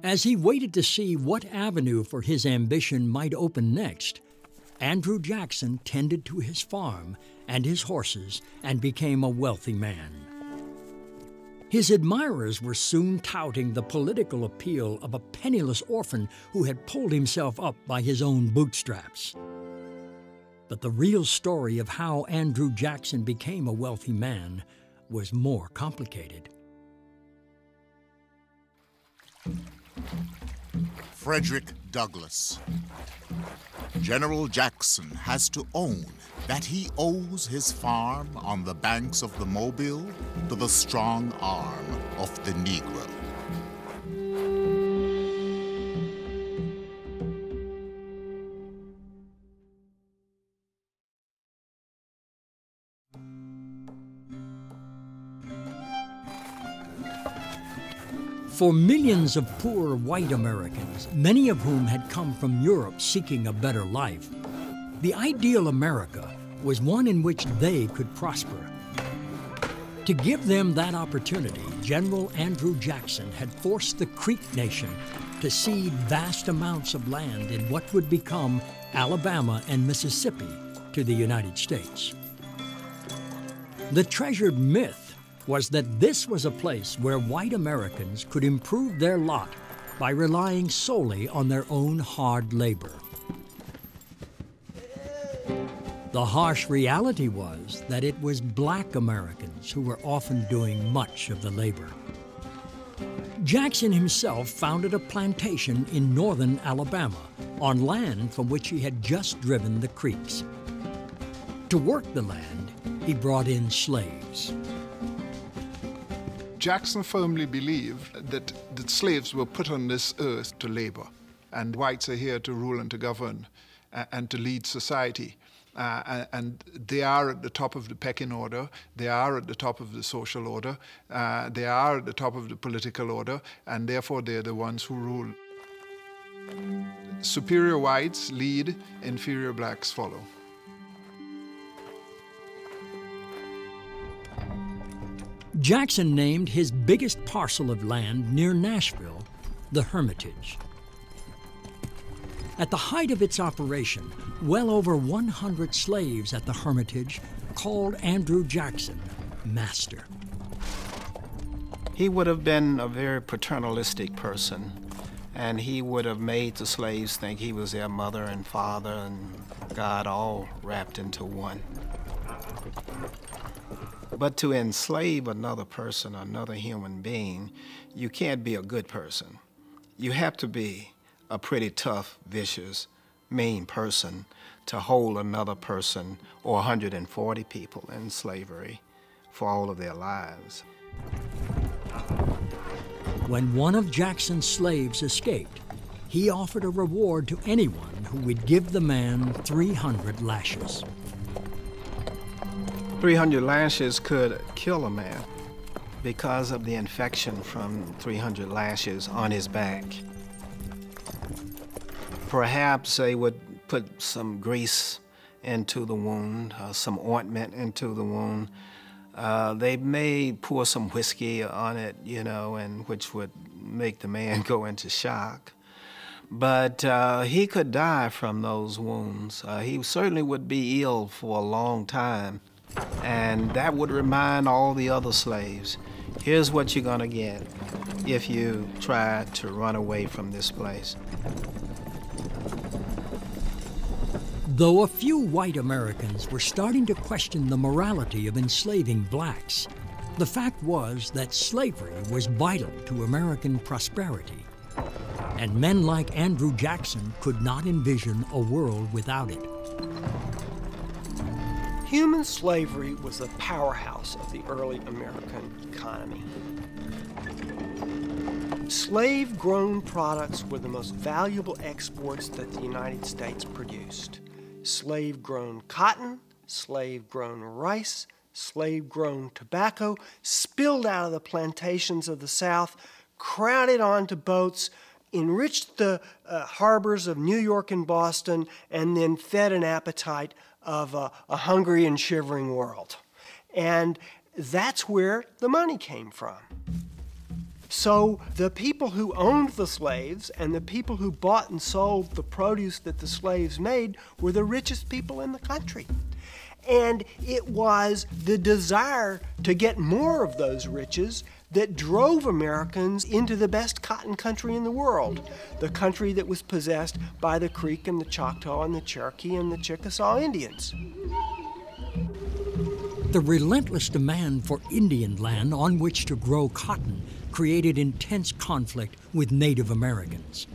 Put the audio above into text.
As he waited to see what avenue for his ambition might open next, Andrew Jackson tended to his farm and his horses and became a wealthy man. His admirers were soon touting the political appeal of a penniless orphan who had pulled himself up by his own bootstraps. But the real story of how Andrew Jackson became a wealthy man was more complicated. Frederick Douglass. General Jackson has to own that he owes his farm on the banks of the Mobile to the strong arm of the Negro. For millions of poor white Americans, many of whom had come from Europe seeking a better life, the ideal America was one in which they could prosper. To give them that opportunity, General Andrew Jackson had forced the Creek Nation to cede vast amounts of land in what would become Alabama and Mississippi to the United States. The treasured myth was that this was a place where white Americans could improve their lot by relying solely on their own hard labor. The harsh reality was that it was black Americans who were often doing much of the labor. Jackson himself founded a plantation in northern Alabama on land from which he had just driven the creeks. To work the land, he brought in slaves. Jackson firmly believed that the slaves were put on this earth to labor, and whites are here to rule and to govern and to lead society. And they are at the top of the pecking order, they are at the top of the social order, they are at the top of the political order, and therefore they're the ones who rule. Superior whites lead, inferior blacks follow. Jackson named his biggest parcel of land near Nashville the Hermitage. At the height of its operation, well over 100 slaves at the Hermitage called Andrew Jackson master. He would have been a very paternalistic person, and he would have made the slaves think he was their mother and father and God all wrapped into one. But to enslave another person, another human being, you can't be a good person. You have to be a pretty tough, vicious, mean person to hold another person or 140 people in slavery for all of their lives. When one of Jackson's slaves escaped, he offered a reward to anyone who would give the man 300 lashes. 300 lashes could kill a man because of the infection from 300 lashes on his back. Perhaps they would put some grease into the wound, some ointment into the wound. They may pour some whiskey on it, you know, and which would make the man go into shock. But he could die from those wounds. He certainly would be ill for a long time. And that would remind all the other slaves, here's what you're gonna get if you try to run away from this place. Though a few white Americans were starting to question the morality of enslaving blacks, the fact was that slavery was vital to American prosperity, and men like Andrew Jackson could not envision a world without it. Human slavery was the powerhouse of the early American economy. Slave-grown products were the most valuable exports that the United States produced. Slave-grown cotton, slave-grown rice, slave-grown tobacco spilled out of the plantations of the South, crowded onto boats, enriched the harbors of New York and Boston, and then fed an appetite of a hungry and shivering world. And that's where the money came from. So the people who owned the slaves and the people who bought and sold the produce that the slaves made were the richest people in the country. And it was the desire to get more of those riches that drove Americans into the best cotton country in the world, the country that was possessed by the Creek and the Choctaw and the Cherokee and the Chickasaw Indians. The relentless demand for Indian land on which to grow cotton created intense conflict with Native Americans.